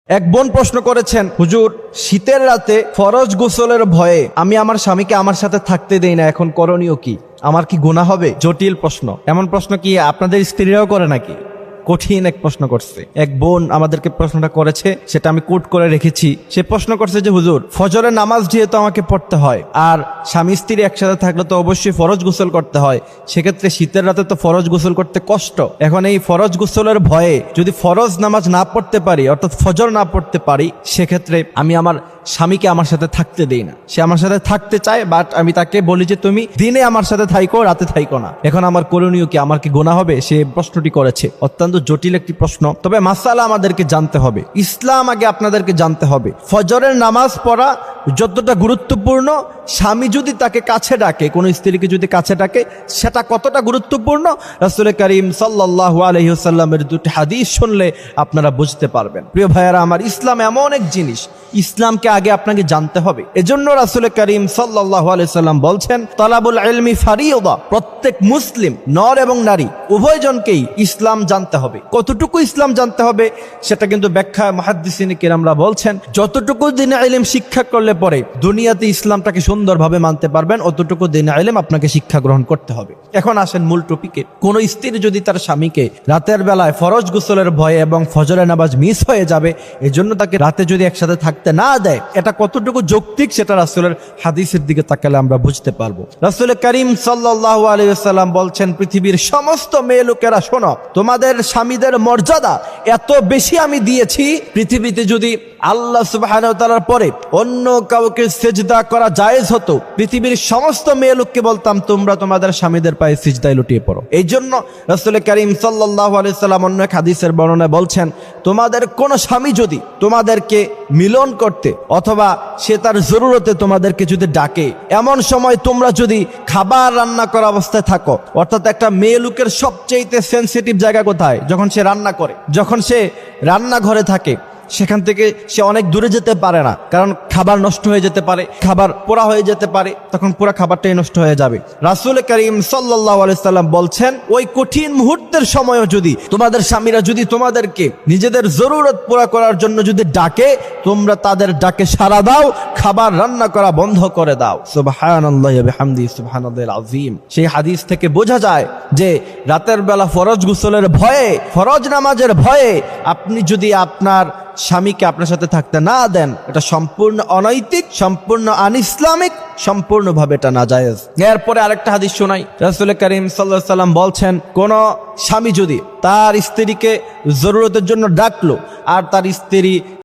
এক বোন প্রশ্ন করেছেন, হুজুর শীতের রাতে ফরজ গোসলের ভয়ে আমি আমার স্বামীকে আমার সাথে থাকতে দেই না, এখন করণীয় কি? আমার কি গুনাহ হবে? জটিল প্রশ্ন। এমন প্রশ্ন কি আপনাদের স্ত্রীরাও করে নাকি? কঠিন এক প্রশ্ন করছে এক বোন, আমাদেরকে প্রশ্নটা করেছে, সেটা আমি কোট করে রেখেছি। সে প্রশ্ন করছে যে হুজুর ফজরের নামাজ যেহেতু আমাকে পড়তে হয়, আর স্বামী স্ত্রী একসাথে থাকলে তো অবশ্যই ফরজ গোসল করতে হয়, সেক্ষেত্রে শীতের রাতে তো ফরজ গোসল করতে কষ্ট। এখন এই ফরজ গোসলের ভয়ে যদি ফরজ নামাজ না পড়তে পারি, অর্থাৎ ফজর না পড়তে পারি, সেক্ষেত্রে আমি আমার স্বামীকে আমার সাথে থাকতে দেই না। সে আমার সাথে থাকতে চায়, বাট আমি তাকে বলি যে তুমি দিনে আমার সাথে থাইকো, রাতে থাইকো না। এখন আমার করণীয় কি? আমার কি গুনাহ হবে? সে প্রশ্নটি করেছে। অত্যন্ত জটিল একটি প্রশ্ন, তবে মাসালা আমাদেরকে জানতে হবে। ইসলাম আগে আপনাদেরকে জানতে হবে। ফজরের নামাজ পড়া যতটা গুরুত্বপূর্ণ, স্বামী যদি তাকে কাছে ডাকে, কোন স্ত্রীকে যদি কাছে ডাকে, সেটা কতটা গুরুত্বপূর্ণ রাসূল করিম সাল্লাল্লাহু আলাইহি ওয়াসাল্লামের দুটি হাদিস শুনলে আপনারা বুঝতে পারবেন। প্রিয় ভাইয়েরা আমার, ইসলাম এমন এক জিনিস, ইসলামকে আগে আপনাকে জানতে হবে। এজন্য রাসূল করিম সাল্লাল্লাহু আলাইহি ওয়াসাল্লাম বলছেন, তালাবুল ইলমি ফারিয়্যিদা, প্রত্যেক মুসলিম নর এবং নারী উভয়জনকেই ইসলাম জানতে হবে। কতটুকু ইসলাম জানতে হবে সেটা কিন্তু ব্যাখ্যা মুহাদ্দিসিন কিরামরা বলছেন, যতটুকু দ্বীনে ইলম শিক্ষা করলে পরে দুনিয়াতে ইসলামটাকে সুন্দরভাবে মানতে পারবেন, অতটুকু দ্বীনে ইলম আপনাকে শিক্ষা গ্রহণ করতে হবে। এখন আসেন মূল টপিকে। কোন স্ত্রী যদি তার স্বামীকে রাতের বেলায় ফরজ গোসলের ভয়ে এবং ফজরের নামাজ মিস হয়ে যাবে এজন্য তাকে রাতে যদি একসাথে থাকতে না দেয়, এটা কতটুকু যৌক্তিক সেটা রাসূলের হাদিসের দিকে তাকালে আমরা বুঝতে পারবো। রাসূল করিম সাল্লাল্লাহু আলাইহি ওয়াসাল্লাম বলছেন, পৃথিবীর সমস্ত মেয়ে লোকেরা শোনো, তোমাদের স্বামীদের মর্যাদা এত বেশি আমি দিয়েছি, পৃথিবীতে যদি আল্লাহ সুবহানাহু ওয়া তাআলার পরে অন্য কাউকে সিজদা করা জায়েজ হতো, পৃথিবীর সমস্ত মেয়ে লোককে বলতাম তোমরা তোমাদের স্বামীদের পায়ে সিজদায় লুটিয়ে পড়ো। এই জন্য রাসূল করিম সাল্লাল্লাহু আলাইহি ওয়াসাল্লাম অন্য এক হাদিসের বর্ণনায় বলছেন, তোমাদের কোন স্বামী যদি তোমাদেরকে মিলন করতে অথবা সে তার জরুরতে তোমাদেরকে যদি ডাকে, এমন সময় তোমরা যদি খাবার রান্না করা অবস্থায় থাকো, অর্থাৎ একটা মেয়ে লোকের সবচেয়ে সেনসিটিভ জায়গা কোথায়? যখন সে রান্না করে, যখন সে রান্নাঘরে থাকে, সেখান থেকে সে অনেক দূরে যেতে পারে না, কারণ খাবার নষ্ট হয়ে যেতে পারে, খাবার পোড়া হয়ে যেতে পারে, তখন পুরো খাবারটাই নষ্ট হয়ে যাবে। রাসূল করিম সাল্লাল্লাহু আলাইহি সাল্লাম বলছেন, ওই কঠিন মুহূর্তের সময়ও যদি তোমাদের স্বামীরা যদি তোমাদেরকে নিজেদের জরুরত পুরা করার জন্য যদি ডাকে, তোমরা তাদের ডাকে সাড়া দাও, খাবার রান্না করা বন্ধ করে দাও। সুবহানাল্লাহি ওয়া বিহামদিহি সুবহানাল্লাহিল আযীম। সেই হাদিস থেকে বোঝা যায় যে রাতের বেলা ফরজ গোসলের ভয়ে, ফরজ নামাজের ভয়ে আপনি যদি আপনার স্বামীকে আপনার সাথে থাকতে না দেন, এটা সম্পূর্ণ অনৈতিক, সম্পূর্ণ আনইসলামিক, সম্পূর্ণভাবে এটা নাজায়েজ। এরপরে আরেকটা হাদিস শোনাই। রাসূল করিম সাল্লাল্লাহু আলাইহি সাল্লাম বলছেন, কোন স্বামী যদি তার স্ত্রীকে জরুরতের জন্য ডাকলো আর তার স্ত্রী